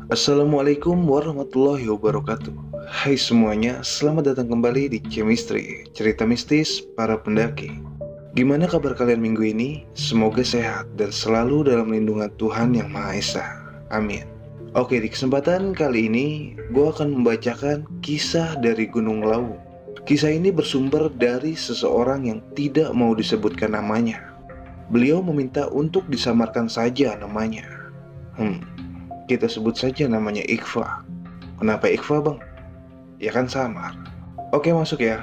Assalamualaikum warahmatullahi wabarakatuh. Hai semuanya, selamat datang kembali di Chemistry, cerita mistis para pendaki. Gimana kabar kalian minggu ini? Semoga sehat dan selalu dalam lindungan Tuhan Yang Maha Esa. Amin. Oke, di kesempatan kali ini gue akan membacakan kisah dari Gunung Lawu. Kisah ini bersumber dari seseorang yang tidak mau disebutkan namanya. Beliau meminta untuk disamarkan saja namanya. Kita sebut saja namanya Iqfa. Kenapa Iqfa, Bang? Ya kan samar. Oke, masuk ya.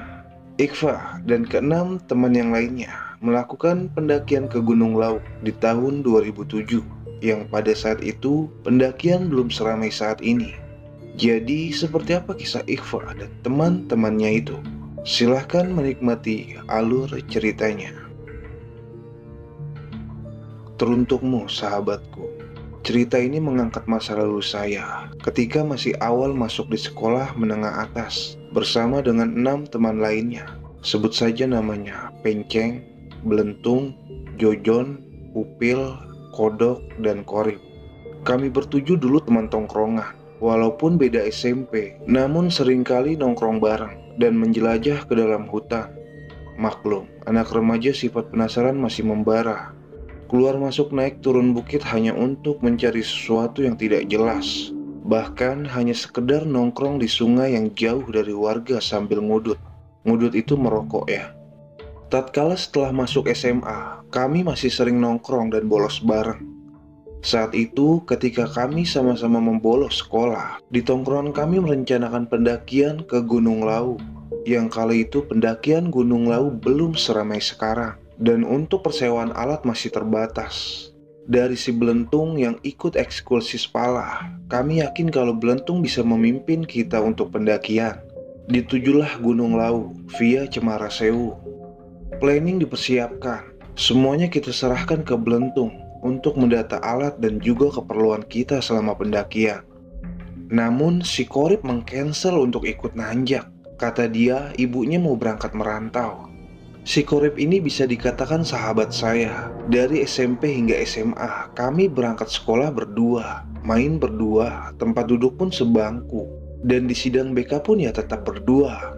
Iqfa dan keenam teman yang lainnya melakukan pendakian ke Gunung Lawu di tahun 2007, yang pada saat itu pendakian belum seramai saat ini. Jadi seperti apa kisah Iqfa dan teman-temannya itu? Silahkan menikmati alur ceritanya. Teruntukmu, sahabatku. Cerita ini mengangkat masa lalu saya ketika masih awal masuk di sekolah menengah atas bersama dengan 6 teman lainnya. Sebut saja namanya Penceng, Belentung, Jojon, Upil, Kodok, dan Korip. Kami bertujuh dulu teman tongkrongan. Walaupun beda SMP, namun seringkali nongkrong bareng dan menjelajah ke dalam hutan. Maklum, anak remaja sifat penasaran masih membara. Keluar masuk naik turun bukit hanya untuk mencari sesuatu yang tidak jelas. Bahkan hanya sekedar nongkrong di sungai yang jauh dari warga sambil ngudut. Ngudut itu merokok ya. Tatkala setelah masuk SMA, kami masih sering nongkrong dan bolos bareng. Saat itu ketika kami sama-sama membolos sekolah, di tongkrongan kami merencanakan pendakian ke Gunung Lawu. Yang kali itu pendakian Gunung Lawu belum seramai sekarang. Dan untuk persewaan alat masih terbatas. Dari si Belentung yang ikut ekskursi Spala, kami yakin kalau Belentung bisa memimpin kita untuk pendakian. Ditujulah Gunung Lawu via Cemara Sewu. Planning dipersiapkan, semuanya kita serahkan ke Belentung untuk mendata alat dan juga keperluan kita selama pendakian. Namun si Korip mengcancel untuk ikut nanjak. Kata dia ibunya mau berangkat merantau. Si Korip ini bisa dikatakan sahabat saya. Dari SMP hingga SMA, kami berangkat sekolah berdua, main berdua, tempat duduk pun sebangku. Dan di sidang BK pun ya tetap berdua.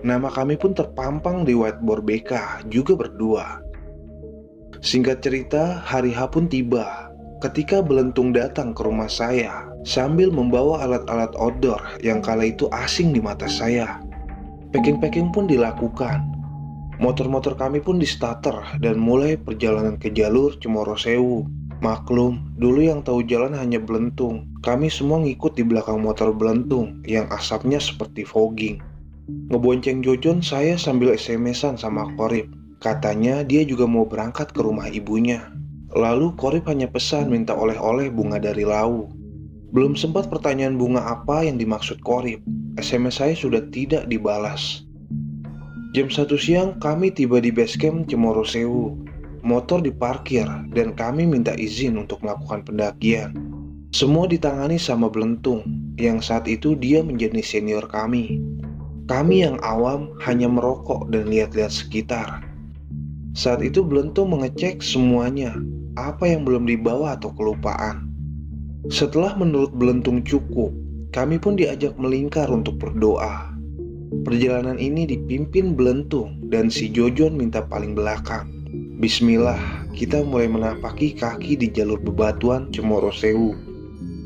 Nama kami pun terpampang di whiteboard BK, juga berdua. Singkat cerita, hari H pun tiba. Ketika Belentung datang ke rumah saya, sambil membawa alat-alat outdoor yang kala itu asing di mata saya. Packing-packing pun dilakukan. Motor-motor kami pun di starter dan mulai perjalanan ke jalur Cemoro Sewu. Maklum, dulu yang tahu jalan hanya Belentung. Kami semua ngikut di belakang motor Belentung yang asapnya seperti fogging. Ngebonceng Jojon saya sambil SMS-an sama Korip. Katanya dia juga mau berangkat ke rumah ibunya. Lalu Korip hanya pesan minta oleh-oleh bunga dari Lawu. Belum sempat pertanyaan bunga apa yang dimaksud Korip, SMS saya sudah tidak dibalas. Jam 1 siang kami tiba di base camp Cemoro Sewu. Motor diparkir dan kami minta izin untuk melakukan pendakian. Semua ditangani sama Belentung, yang saat itu dia menjadi senior kami. Kami yang awam hanya merokok dan lihat-lihat sekitar. Saat itu Belentung mengecek semuanya, apa yang belum dibawa atau kelupaan. Setelah menurut Belentung cukup, kami pun diajak melingkar untuk berdoa. Perjalanan ini dipimpin Belentung dan si Jojon minta paling belakang. Bismillah, kita mulai menapaki kaki di jalur bebatuan Cemoro Sewu.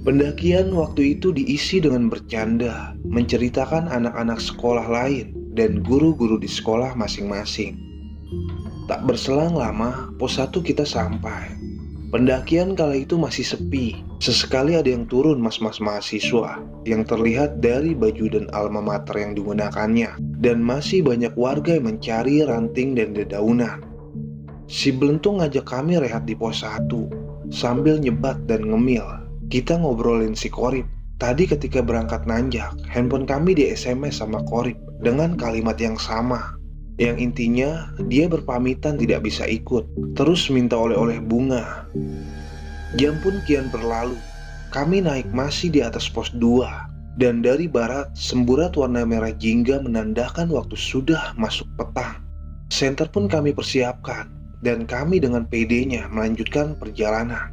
Pendakian waktu itu diisi dengan bercanda, menceritakan anak-anak sekolah lain dan guru-guru di sekolah masing-masing. Tak berselang lama, pos 1 kita sampai. Pendakian kala itu masih sepi. Sesekali ada yang turun mas-mas mahasiswa yang terlihat dari baju dan alma mater yang digunakannya. Dan masih banyak warga yang mencari ranting dan dedaunan. Si Belentung ngajak kami rehat di pos 1 sambil nyebat dan ngemil. Kita ngobrolin si Korip. Tadi ketika berangkat nanjak, handphone kami di SMS sama Korip dengan kalimat yang sama. Yang intinya dia berpamitan tidak bisa ikut, terus minta oleh-oleh bunga. Jam pun kian berlalu. Kami naik masih di atas pos 2. Dan dari barat semburat warna merah jingga menandakan waktu sudah masuk petang. Senter pun kami persiapkan dan kami dengan PD-nya melanjutkan perjalanan.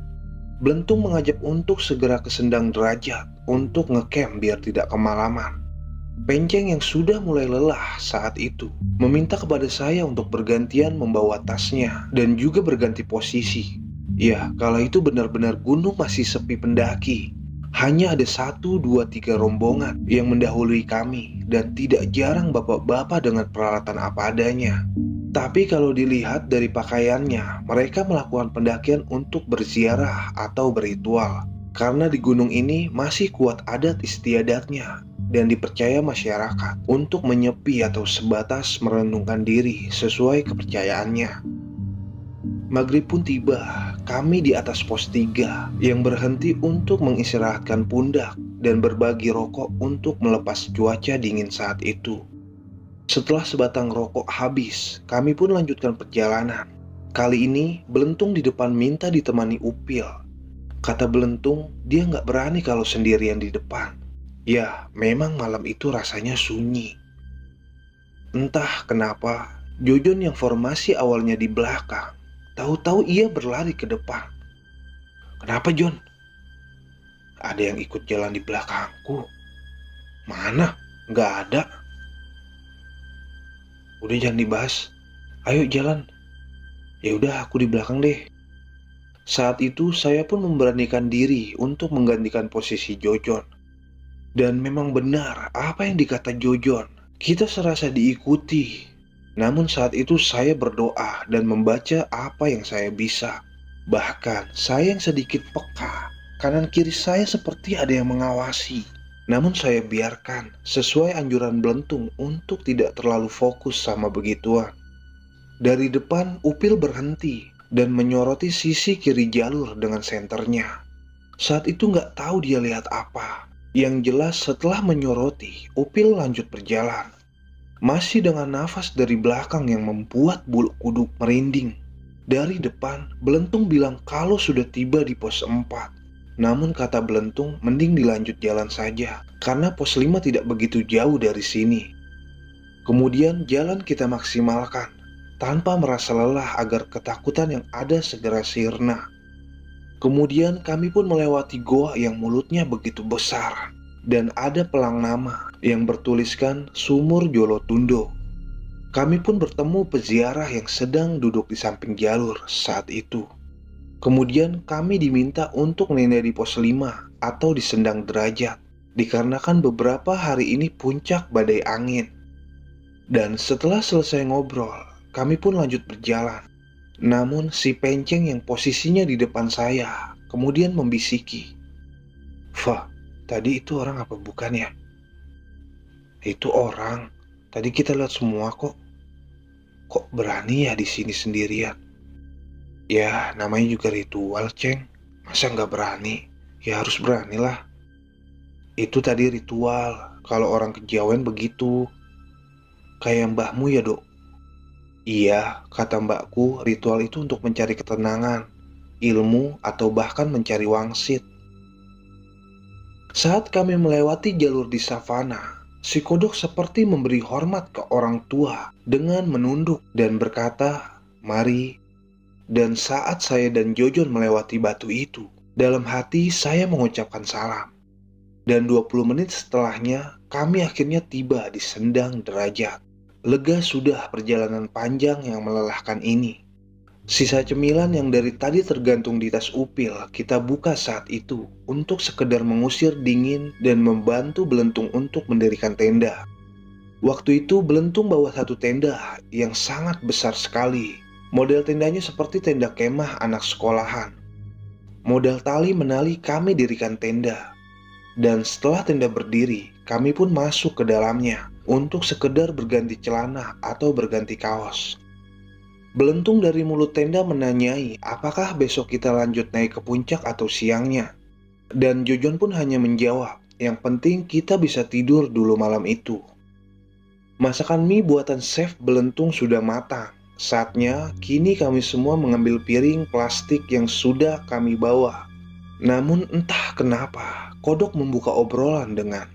Belentung mengajak untuk segera ke Sendang Derajat untuk ngecamp biar tidak kemalaman. Penceng yang sudah mulai lelah saat itu meminta kepada saya untuk bergantian membawa tasnya dan juga berganti posisi. Ya, kala itu benar-benar gunung masih sepi pendaki. Hanya ada 1, 2, 3 rombongan yang mendahului kami dan tidak jarang bapak-bapak dengan peralatan apa adanya. Tapi kalau dilihat dari pakaiannya, mereka melakukan pendakian untuk berziarah atau berritual. Karena di gunung ini masih kuat adat istiadatnya dan dipercaya masyarakat untuk menyepi atau sebatas merenungkan diri sesuai kepercayaannya. Maghrib pun tiba, kami di atas pos 3 yang berhenti untuk mengistirahatkan pundak dan berbagi rokok untuk melepas cuaca dingin saat itu. Setelah sebatang rokok habis, kami pun lanjutkan perjalanan. Kali ini, Belentung di depan minta ditemani Upil. Kata Belentung, dia nggak berani kalau sendirian di depan. Ya, memang malam itu rasanya sunyi. Entah kenapa, Jojon yang formasi awalnya di belakang, tahu-tahu ia berlari ke depan. Kenapa, Jon? Ada yang ikut jalan di belakangku. Mana? Nggak ada. Udah jangan dibahas. Ayo jalan. Ya udah, aku di belakang deh. Saat itu saya pun memberanikan diri untuk menggantikan posisi Jojon. Dan memang benar apa yang dikata Jojon. Kita serasa diikuti. Namun saat itu saya berdoa dan membaca apa yang saya bisa. Bahkan saya yang sedikit peka. Kanan kiri saya seperti ada yang mengawasi. Namun saya biarkan sesuai anjuran Belentung untuk tidak terlalu fokus sama begituan. Dari depan Upil berhenti dan menyoroti sisi kiri jalur dengan senternya. Saat itu nggak tahu dia lihat apa. Yang jelas setelah menyoroti, Upil lanjut berjalan. Masih dengan nafas dari belakang yang membuat bulu kuduk merinding. Dari depan, Belentung bilang kalau sudah tiba di pos 4. Namun kata Belentung mending dilanjut jalan saja, karena pos 5 tidak begitu jauh dari sini. Kemudian jalan kita maksimalkan, tanpa merasa lelah agar ketakutan yang ada segera sirna. Kemudian kami pun melewati goa yang mulutnya begitu besar, dan ada pelang nama yang bertuliskan Sumur Jolotundo. Kami pun bertemu peziarah yang sedang duduk di samping jalur saat itu. Kemudian kami diminta untuk menenda di pos 5 atau di Sendang Derajat, dikarenakan beberapa hari ini puncak badai angin. Dan setelah selesai ngobrol, kami pun lanjut berjalan. Namun si Penceng yang posisinya di depan saya kemudian membisiki, "Fa, tadi itu orang apa bukan ya?" "Itu orang. Tadi kita lihat semua kok. Kok berani ya di sini sendirian?" "Ya, namanya juga ritual, Ceng. Masa nggak berani? Ya harus beranilah." "Itu tadi ritual. Kalau orang kejawen begitu. Kayak mbahmu ya, Dok." "Iya, kata mbakku, ritual itu untuk mencari ketenangan, ilmu, atau bahkan mencari wangsit." Saat kami melewati jalur di savana, si kodok seperti memberi hormat ke orang tua dengan menunduk dan berkata, "Mari." Dan saat saya dan Jojon melewati batu itu, dalam hati saya mengucapkan salam. Dan 20 menit setelahnya, kami akhirnya tiba di Sendang Derajat. Lega sudah perjalanan panjang yang melelahkan ini. Sisa cemilan yang dari tadi tergantung di tas Upil kita buka saat itu untuk sekedar mengusir dingin dan membantu Belentung untuk mendirikan tenda. Waktu itu Belentung bawa satu tenda yang sangat besar sekali. Model tendanya seperti tenda kemah anak sekolahan. Modal tali menali kami dirikan tenda. Dan setelah tenda berdiri, kami pun masuk ke dalamnya untuk sekedar berganti celana atau berganti kaos. Belentung dari mulut tenda menanyai apakah besok kita lanjut naik ke puncak atau siangnya. Dan Jojon pun hanya menjawab, yang penting kita bisa tidur dulu malam itu. Masakan mie buatan chef Belentung sudah matang. Saatnya kini kami semua mengambil piring plastik yang sudah kami bawa. Namun entah kenapa kodok membuka obrolan dengan,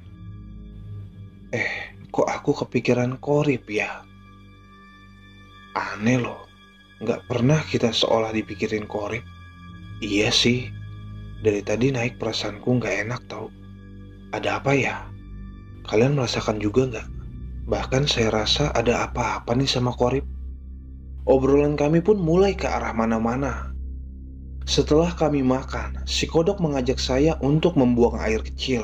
kok aku kepikiran Korip ya? Aneh loh, gak pernah kita seolah dipikirin Korip." "Iya sih, Dari tadi naik perasaanku nggak enak tau. Ada apa ya? Kalian merasakan juga nggak? Bahkan saya rasa ada apa-apa nih sama Korip. Obrolan kami pun mulai ke arah mana-mana. Setelah kami makan, si kodok mengajak saya untuk membuang air kecil.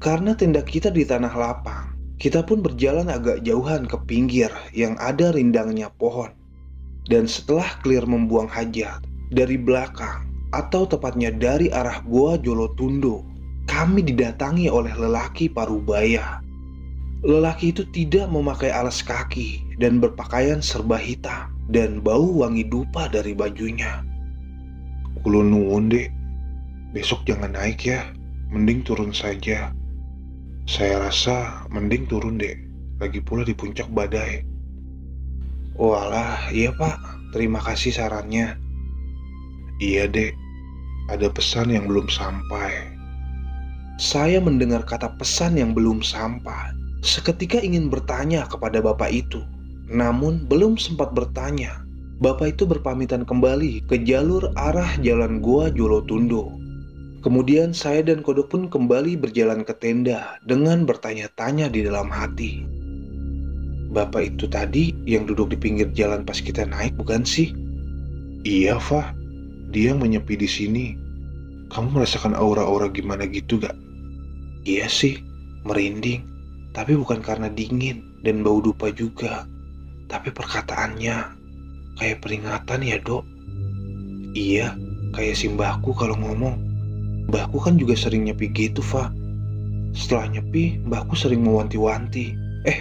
Karena tenda kita di tanah lapang, kita pun berjalan agak jauhan ke pinggir yang ada rindangnya pohon. Dan setelah clear membuang hajat, dari belakang, atau tepatnya dari arah Goa Jolotundo, kami didatangi oleh lelaki parubaya. Lelaki itu tidak memakai alas kaki dan berpakaian serba hitam dan bau wangi dupa dari bajunya. Kulo nuwun dek, besok jangan naik ya, mending turun saja. Saya rasa mending turun dek, lagi pula di puncak badai. Walah, iya pak, terima kasih sarannya. Iya dek, ada pesan yang belum sampai. Saya mendengar kata pesan yang belum sampai. Seketika ingin bertanya kepada bapak itu, namun belum sempat bertanya. Bapak itu berpamitan kembali ke jalur arah jalan Goa Jolotundo. Kemudian saya dan kodok pun kembali berjalan ke tenda dengan bertanya-tanya di dalam hati. Bapak itu tadi yang duduk di pinggir jalan pas kita naik bukan sih? Iya Fah, dia yang menyepi di sini. Kamu merasakan aura-aura gimana gitu gak? Iya sih, merinding. Tapi bukan karena dingin dan bau dupa juga. Tapi perkataannya kayak peringatan ya dok. Iya, kayak si mbahku kalau ngomong. Mbahku kan juga sering nyepi gitu Fah. Setelah nyepi, mbahku sering mewanti-wanti.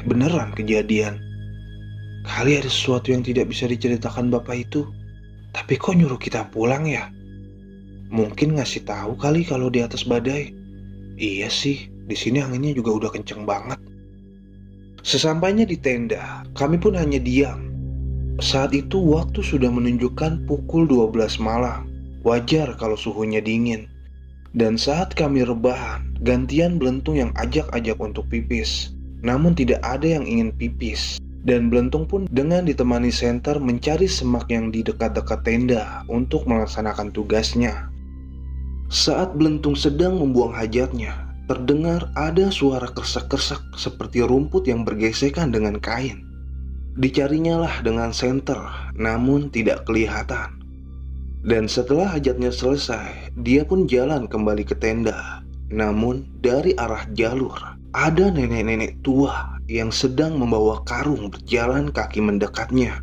Beneran kejadian. Kali ada sesuatu yang tidak bisa diceritakan bapak itu. Tapi kok nyuruh kita pulang ya? Mungkin ngasih tahu kali kalau di atas badai. Iya sih, di sini anginnya juga udah kenceng banget. Sesampainya di tenda, kami pun hanya diam. Saat itu waktu sudah menunjukkan pukul 12 malam. Wajar kalau suhunya dingin. Dan saat kami rebahan, gantian Belentung yang ajak-ajak untuk pipis. Namun tidak ada yang ingin pipis. Dan Belentung pun dengan ditemani Senter mencari semak yang di dekat-dekat tenda untuk melaksanakan tugasnya. Saat Belentung sedang membuang hajatnya, terdengar ada suara kresek-kresek seperti rumput yang bergesekan dengan kain. Dicarinya lah dengan Senter, namun tidak kelihatan. Dan setelah hajatnya selesai, dia pun jalan kembali ke tenda. Namun dari arah jalur, ada nenek-nenek tua yang sedang membawa karung berjalan kaki mendekatnya.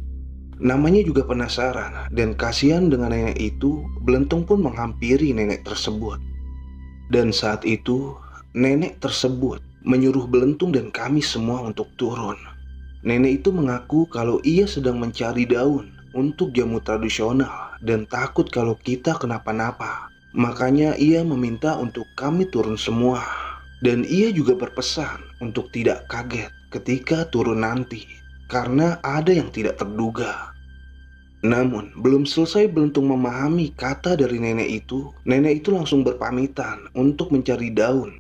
Namanya juga penasaran dan kasihan dengan nenek itu, Belentung pun menghampiri nenek tersebut. Dan saat itu, nenek tersebut menyuruh Belentung dan kami semua untuk turun. Nenek itu mengaku kalau ia sedang mencari daun untuk jamu tradisional dan takut kalau kita kenapa-napa. Makanya ia meminta untuk kami turun semua. Dan ia juga berpesan untuk tidak kaget ketika turun nanti, karena ada yang tidak terduga. Namun belum selesai Belentung memahami kata dari nenek itu langsung berpamitan untuk mencari daun.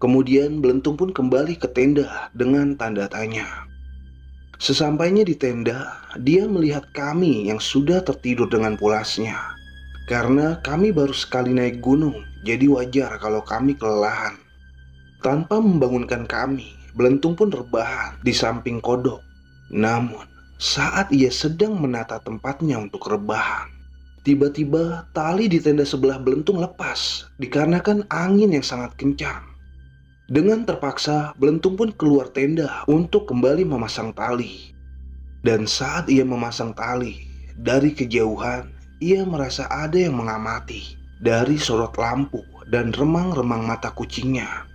Kemudian Belentung pun kembali ke tenda dengan tanda tanya. Sesampainya di tenda, dia melihat kami yang sudah tertidur dengan pulasnya. Karena kami baru sekali naik gunung, jadi wajar kalau kami kelelahan. Tanpa membangunkan kami, Belentung pun rebahan di samping kodok. Namun, saat ia sedang menata tempatnya untuk rebahan, tiba-tiba tali di tenda sebelah Belentung lepas dikarenakan angin yang sangat kencang. Dengan terpaksa, Belentung pun keluar tenda untuk kembali memasang tali. Dan saat ia memasang tali, dari kejauhan, ia merasa ada yang mengamati dari sorot lampu dan remang-remang mata kucingnya.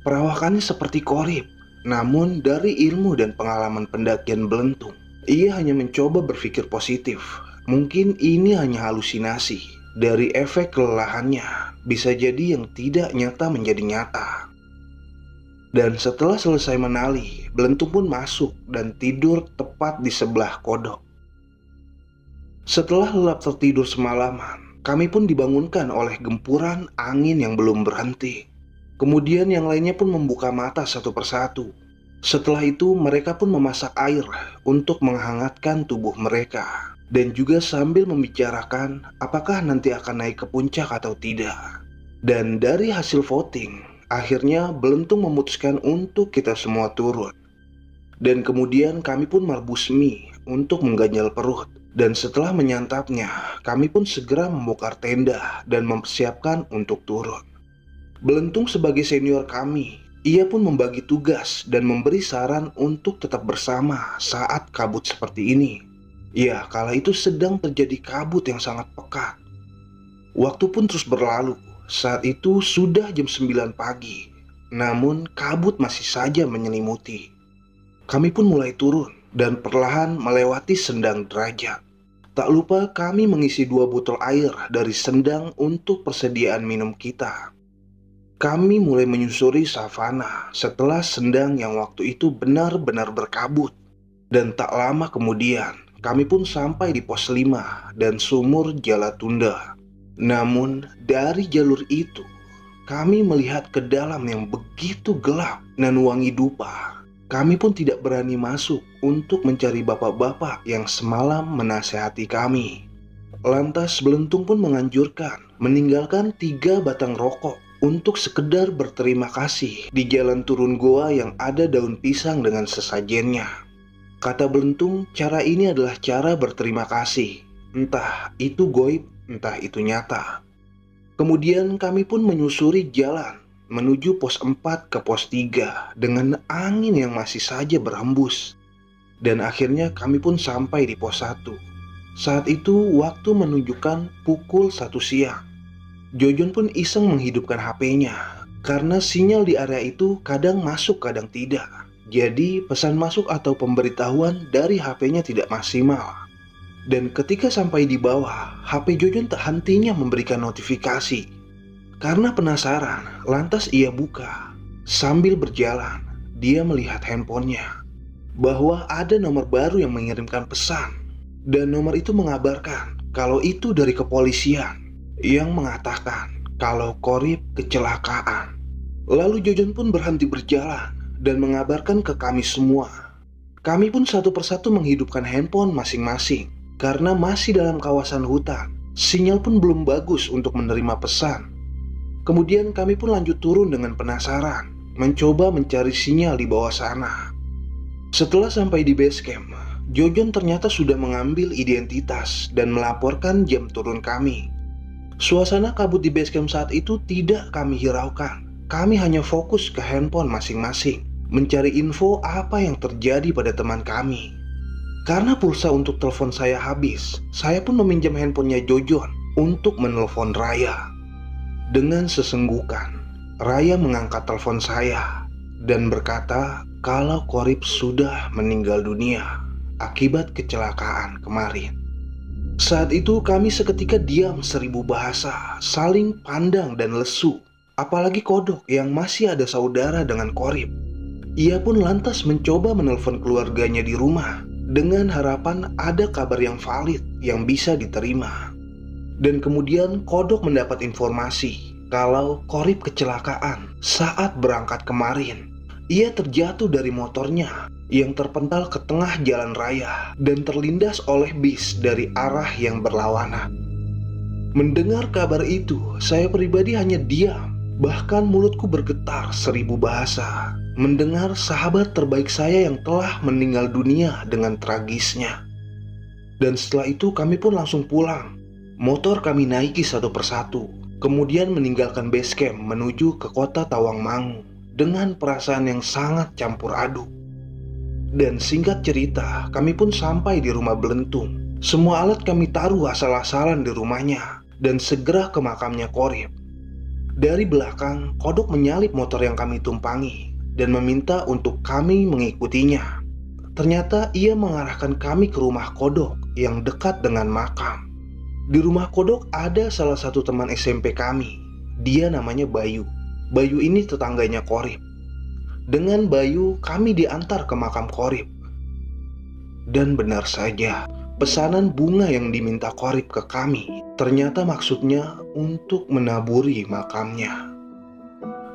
Perawakannya seperti Korip, namun dari ilmu dan pengalaman pendakian Belentung, ia hanya mencoba berpikir positif. Mungkin ini hanya halusinasi dari efek kelelahannya, bisa jadi yang tidak nyata menjadi nyata. Dan setelah selesai menali, Belentung pun masuk dan tidur tepat di sebelah kodok. Setelah lelap tertidur semalaman, kami pun dibangunkan oleh gempuran angin yang belum berhenti. Kemudian yang lainnya pun membuka mata satu persatu. Setelah itu mereka pun memasak air untuk menghangatkan tubuh mereka. dan juga sambil membicarakan apakah nanti akan naik ke puncak atau tidak. Dan dari hasil voting, akhirnya Belentung memutuskan untuk kita semua turun. Dan kemudian kami pun merebus mie untuk mengganjal perut. Dan setelah menyantapnya, kami pun segera membongkar tenda dan mempersiapkan untuk turun. Belentung sebagai senior kami, ia pun membagi tugas dan memberi saran untuk tetap bersama saat kabut seperti ini. Ya, kala itu sedang terjadi kabut yang sangat pekat. Waktu pun terus berlalu. Saat itu sudah jam 9 pagi. Namun kabut masih saja menyelimuti. Kami pun mulai turun dan perlahan melewati Sendang Derajat. Tak lupa kami mengisi 2 botol air dari Sendang untuk persediaan minum kita. Kami mulai menyusuri savana setelah Sendang yang waktu itu benar-benar berkabut. Dan tak lama kemudian kami pun sampai di pos 5 dan sumur Jalatunda. Namun dari jalur itu kami melihat ke dalam yang begitu gelap dan wangi dupa. Kami pun tidak berani masuk untuk mencari bapak-bapak yang semalam menasehati kami. Lantas Belentung pun menganjurkan meninggalkan 3 batang rokok untuk sekedar berterima kasih di jalan turun goa yang ada daun pisang dengan sesajennya. Kata Belentung, cara ini adalah cara berterima kasih. Entah itu goib, entah itu nyata. Kemudian kami pun menyusuri jalan menuju pos 4 ke pos 3 dengan angin yang masih saja berhembus. Dan akhirnya kami pun sampai di pos 1. Saat itu waktu menunjukkan pukul 1 siang. Jojon pun iseng menghidupkan HP-nya karena sinyal di area itu kadang masuk kadang tidak. Jadi pesan masuk atau pemberitahuan dari HP-nya tidak maksimal. Dan ketika sampai di bawah, HP Jojon tak hentinya memberikan notifikasi. Karena penasaran, lantas ia buka. Sambil berjalan, dia melihat handphonenya bahwa ada nomor baru yang mengirimkan pesan. Dan nomor itu mengabarkan kalau itu dari kepolisian yang mengatakan kalau Qorib kecelakaan. Lalu Jojon pun berhenti berjalan dan mengabarkan ke kami semua. Kami pun satu persatu menghidupkan handphone masing-masing karena masih dalam kawasan hutan. Sinyal pun belum bagus untuk menerima pesan. Kemudian kami pun lanjut turun dengan penasaran, mencoba mencari sinyal di bawah sana. Setelah sampai di base camp, Jojon ternyata sudah mengambil identitas dan melaporkan jam turun kami. Suasana kabut di base camp saat itu tidak kami hiraukan. Kami hanya fokus ke handphone masing-masing, mencari info apa yang terjadi pada teman kami. Karena pulsa untuk telepon saya habis, saya pun meminjam handphonenya Jojon untuk menelpon Raya. Dengan sesenggukan, Raya mengangkat telepon saya dan berkata kalau Qorib sudah meninggal dunia akibat kecelakaan kemarin. Saat itu kami seketika diam 1000 bahasa, saling pandang dan lesu. Apalagi Kodok yang masih ada saudara dengan Qorib. Ia pun lantas mencoba menelpon keluarganya di rumah dengan harapan ada kabar yang valid yang bisa diterima. Dan kemudian Kodok mendapat informasi kalau Qorib kecelakaan saat berangkat kemarin. Ia terjatuh dari motornya yang terpental ke tengah jalan raya dan terlindas oleh bis dari arah yang berlawanan. Mendengar kabar itu, saya pribadi hanya diam. Bahkan mulutku bergetar 1000 bahasa mendengar sahabat terbaik saya yang telah meninggal dunia dengan tragisnya. Dan setelah itu kami pun langsung pulang. Motor kami naiki satu persatu, kemudian meninggalkan base camp menuju ke kota Tawangmangu dengan perasaan yang sangat campur aduk. Dan singkat cerita, kami pun sampai di rumah Belentung. Semua alat kami taruh asal-asalan di rumahnya dan segera ke makamnya Qorib. Dari belakang, Kodok menyalip motor yang kami tumpangi dan meminta untuk kami mengikutinya. Ternyata ia mengarahkan kami ke rumah Kodok yang dekat dengan makam. Di rumah Kodok ada salah satu teman SMP kami. Dia namanya Bayu. Bayu ini tetangganya Qorib. Dengan Bayu kami diantar ke makam Qorib. Dan benar saja, pesanan bunga yang diminta Qorib ke kami ternyata maksudnya untuk menaburi makamnya.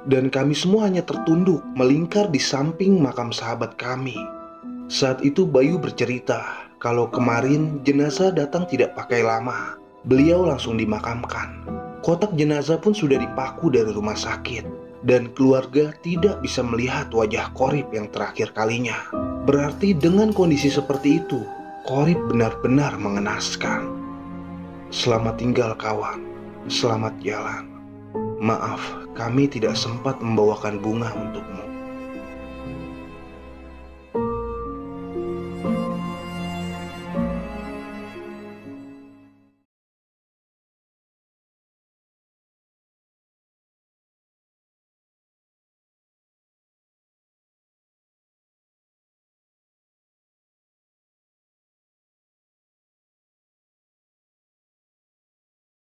Dan kami semua hanya tertunduk melingkar di samping makam sahabat kami. Saat itu Bayu bercerita Kalau kemarin jenazah datang tidak pakai lama, beliau langsung dimakamkan. Kotak jenazah pun sudah dipaku dari rumah sakit, dan keluarga tidak bisa melihat wajah Qorib yang terakhir kalinya. Berarti dengan kondisi seperti itu, Qorib benar-benar mengenaskan. Selamat tinggal kawan, selamat jalan. Maaf, kami tidak sempat membawakan bunga untukmu.